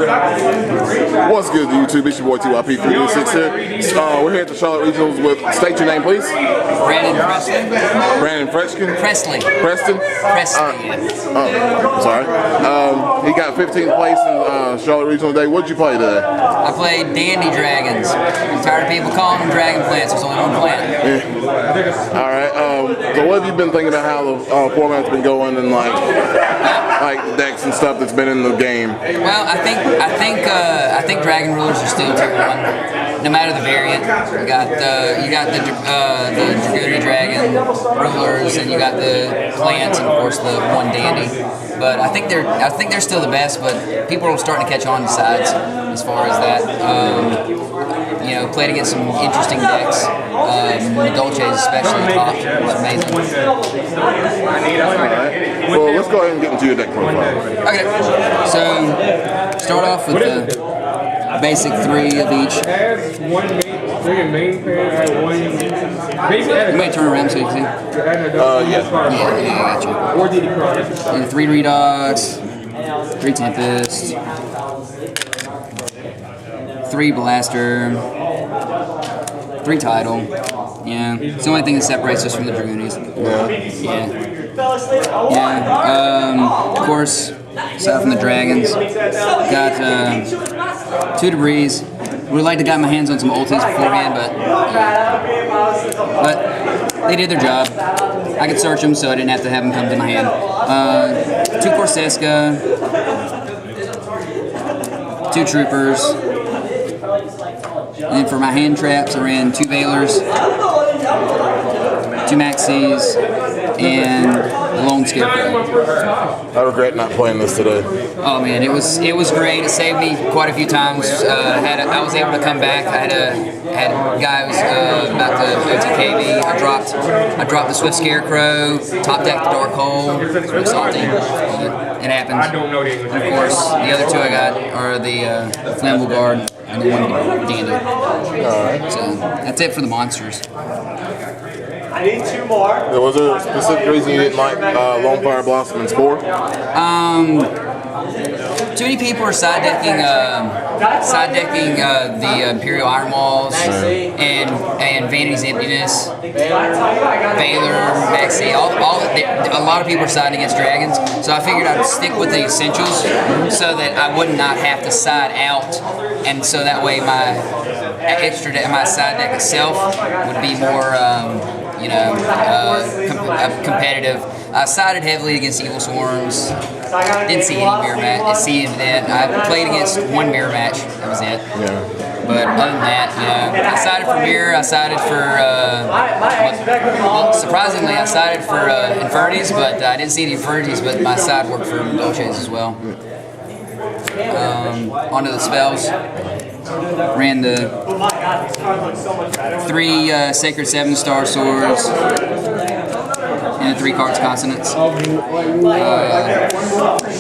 What's good, YouTube? It's your boy TYP3D6 here. We're here at the Charlotte Regionals with, state your name, please. Brandon Preston. Brandon Freshkin? Presley. Preston? Presley. Sorry. He got 15th place in Charlotte Regional today. What did you play today? I played Dandy Dragons. I'm tired of people calling them dragon plants. There's only one plant. Yeah. All right. So what have you been thinking about how the format's been going and like decks and stuff that's been in the game? Well, I think Dragon Rulers are still tier 1, no matter the variant. You got the Dragoon Dragon Rulers, and you got the plants, and of course the one Dandy. But I think they're still the best. But people are starting to catch on to sides as far as that. You know, played against some interesting decks. The Dolces especially top. It was amazing. Alright. Well, let's go ahead and get into your deck profile. Okay. So start off with the basic 3 of each. You might turn around so you can see. Yeah, I got you. 3 Redox, 3 Tempest, 3 Blaster, 3 Tidal. Yeah, it's the only thing that separates us from the Dragoonies. Yeah. Of course, aside from the Dragons, got 2 Debris. Would like to get my hands on some ultis beforehand, but they did their job. I could search them, so I didn't have to have them come to my hand. 2 Corseska, 2 Troopers, and then for my hand traps, I ran 2 Valors, 2 Maxis, and a Lone Scarecrow. I regret not playing this today. Oh man, it was great. It saved me quite a few times. I was able to come back. I had a guy who was about to OTK me. I dropped the Swift Scarecrow, top decked the Dark Hole. It's real salty. It happens. And of course, the other 2 I got are the Flammable Guard and the 1 Dandy. Alright. So that's it for the monsters. I need 2 more. Was there a specific reason you didn't like Lone Fire Blossom and Spore? Too many people are side decking the Imperial Iron Walls and Vanity's Emptiness, Valor, Maxi. A lot of people are siding against Dragons, so I figured I'd stick with the essentials so that I would not have to side out, and so that way my side deck itself would be more competitive. I sided heavily against Evil Swarms. Didn't see any mirror match. I played against 1 mirror match. That was it. Yeah. But other than that, I sided for mirror. I sided for surprisingly, I sided for Infinities, but I didn't see any Infinities. But my side worked for Dolces as well. Onto the spells. Ran the 3 Sacred 7-Star Swords and the 3 Cards Consonants.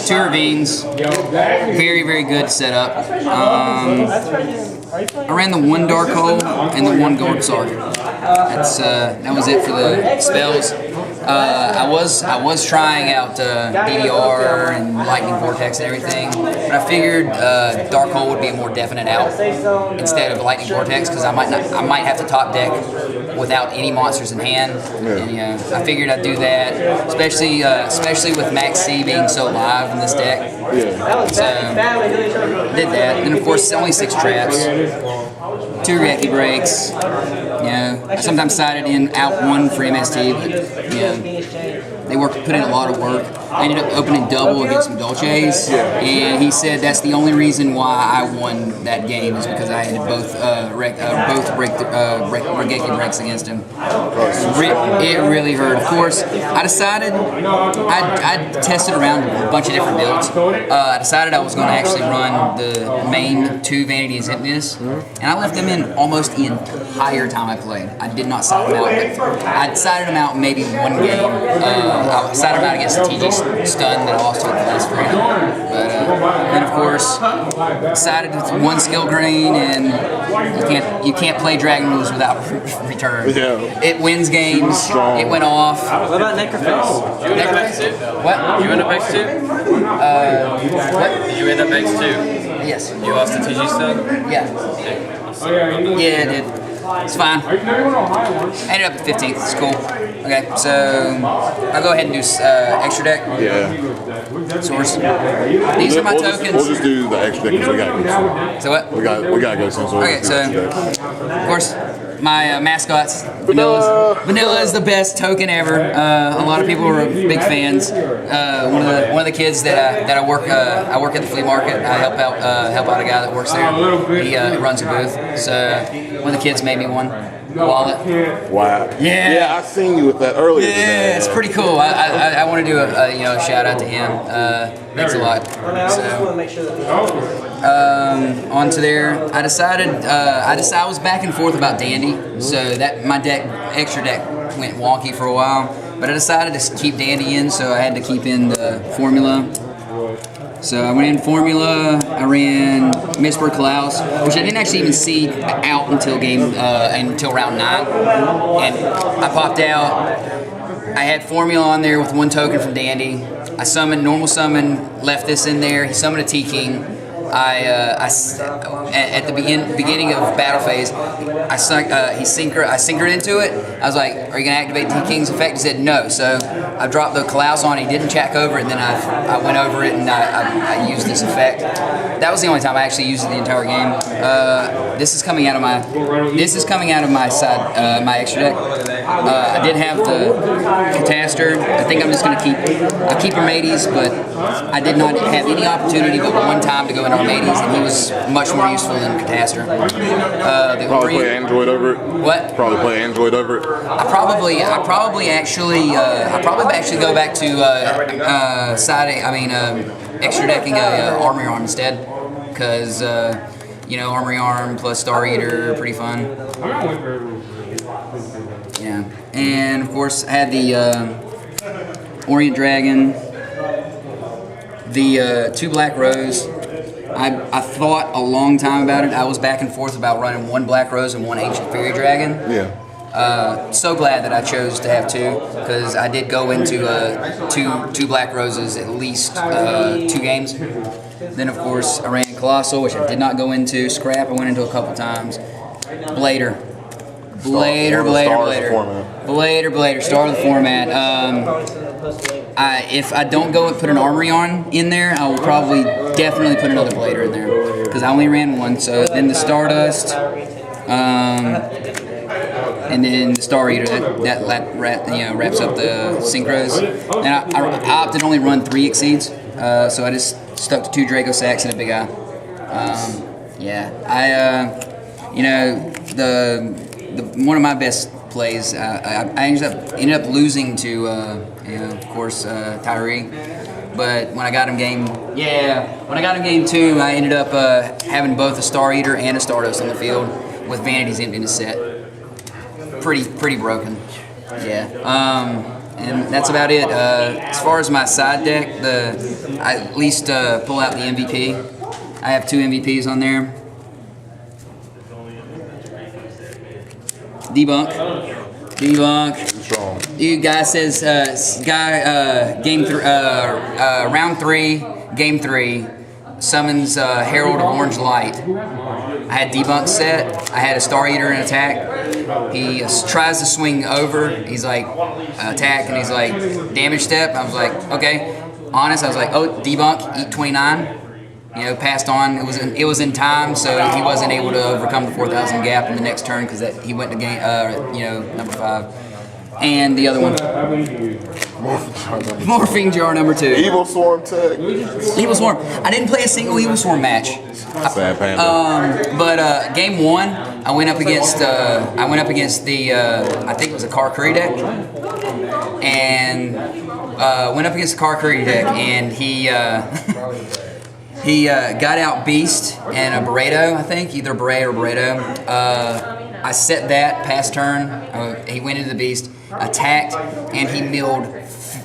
2 Ravines. Very, very good setup. I ran the 1 Dark Hole and the 1 Gold Sark. That was it for the spells. I was trying out DDR and Lightning Vortex and everything, but I figured Dark Hole would be a more definite out instead of Lightning Vortex, because I might have to top deck without any monsters in hand. And I figured I'd do that, especially with Max C being so live in this deck. So did that. And of course, only 6 traps, 2 Reiki breaks. I sometimes sided in out 1 for MST, but they put in a lot of work. I ended up opening double against some Dolces, and he said that's the only reason why I won that game is because I had both Regeki breaks against him. It really hurt. Of course, I decided I tested around a bunch of different builds. I decided I was going to actually run the main 2 Vanity's Emptiness, and I left them in almost the entire time I played. I did not side them out. I sided them out maybe 1 game. I sided them out against the TG Stun that I lost to the last round. But then of course, sided with 1 skill green, and you can't play Dragon Rulers without return. It wins games. It went off. What about Necroface? What? You end up X2? What? Did you end up X2? Yes. You lost to TG still? Yeah. Yeah, I did. It's fine. I ended up at 15th. It's cool. Okay, so I'll go ahead and do extra deck. Yeah. Source. These are my tokens. We'll just do the extra deck because we got to go. So what? We got to go soon. So Okay, so of course my mascots. Vanilla is the best token ever. A lot of people are big fans. One of the kids that I work at the flea market. I help out a guy that works there. He runs a booth. So one of the kids made me one wallet. Wow. Yeah, I seen you with that earlier. Yeah, it's pretty cool. I want to do a shout out to him. Thanks a lot. So, on to there. I decided I was back and forth about Dandy, so that my extra deck went wonky for a while. But I decided to keep Dandy in, so I had to keep in the formula. So I went in formula. I ran Misper Klaus, which I didn't actually even see out until until round 9, and I popped out. I had formula on there with one token from Dandy. I summoned normal summon, left this in there. He summoned a T-King. At the beginning of battle phase, I synchroned into it. I was like, "Are you gonna activate T-King's effect?" He said no. So I dropped the Klaus on. He didn't check over it, and then I went over it and I used this effect. That was the only time I actually used it the entire game. This is coming out of my side, my extra deck. I did have the Cataster. I think I'm just gonna keep Armades, but I did not have any opportunity but one time to go into Armades, and he was much more useful than Cataster. Probably play Android over it. What? Probably play Android over it. I probably actually go back to extra decking Armory Arm instead, because Armory Arm plus Star Eater, pretty fun. Yeah, and of course I had the Orient Dragon, the 2 Black Rose. I thought a long time about it. I was back and forth about running 1 Black Rose and 1 Ancient Fairy Dragon. Yeah. So glad that I chose to have 2, because I did go into two Black Roses at least 2 games. Then of course I ran Colossal, which I did not go into. Scrap I went into a couple times. Blader, star of the format. If I don't go and put an Armory on in there, I will probably definitely put another Blader in there, because I only ran 1. So then the Stardust, and then the Star Eater that wraps up the synchros. And I opted only run 3 Exceeds, so I just stuck to 2 Draco Sacks and a Big Eye. One of my best plays, I ended up losing to, of course, Tyree. But when I got him game 2, I ended up having both a Star Eater and a Stardust on the field with Vanity's Emptiness set. Pretty broken. Yeah. And that's about it. As far as my side deck, I at least pull out the MVP. I have 2 MVPs on there. Debunk. Strong. Dude, guy says, round 3, game 3, summons Herald of Orange Light. I had Debunk set. I had a Star Eater in attack. He tries to swing over. He's like, attack, and he's like, damage step. I was like, okay. Honest, I was like, oh, Debunk, eat 29. Passed on. It was in time, so he wasn't able to overcome the 4,000 gap in the next turn, because he went to game, number 5. And the other one, Morphing Jar number 2. Evil Swarm tech. Evil Swarm. I didn't play a single Evil Swarm match. Sad Panda. But game 1, I went up against the I think it was a Car Curry deck, and he got out Beast and a Barredo, I think, either Beret or Barredo. I set that past turn. He went into the Beast, attacked, and he milled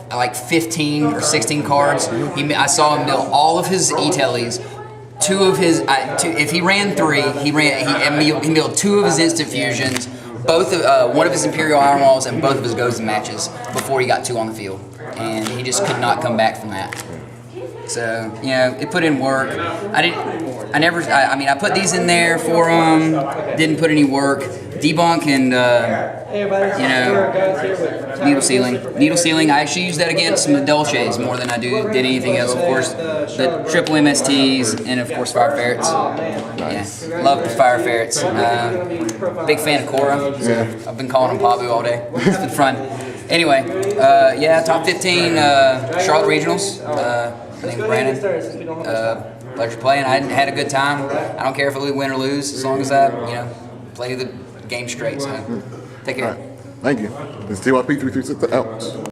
like 15 or 16 cards. I saw him mill all of his E-Tellies. If he ran 3, he milled 2 of his instant fusions, one of his Imperial Iron Walls, and both of his Ghosts matches before he got 2 on the field, and he just could not come back from that. So, you know, it put in work. I mean, I put these in there for didn't put any work. Debunk and, you know, needle sealing. Needle sealing, I actually use that against some of the Dolces more than I did anything else. Of course, the triple MSTs and, of course, fire ferrets. Yeah, love the fire ferrets. Big fan of Cora. Yeah. I've been calling them Pabu all day. It's been fun. Anyway, yeah, top 15 Charlotte Regionals. My name's Brandon. Pleasure playing. I had a good time. I don't care if I win or lose, as long as I, you know, play the game straight. So, take care. All right. Thank you. This is TYP 336 out.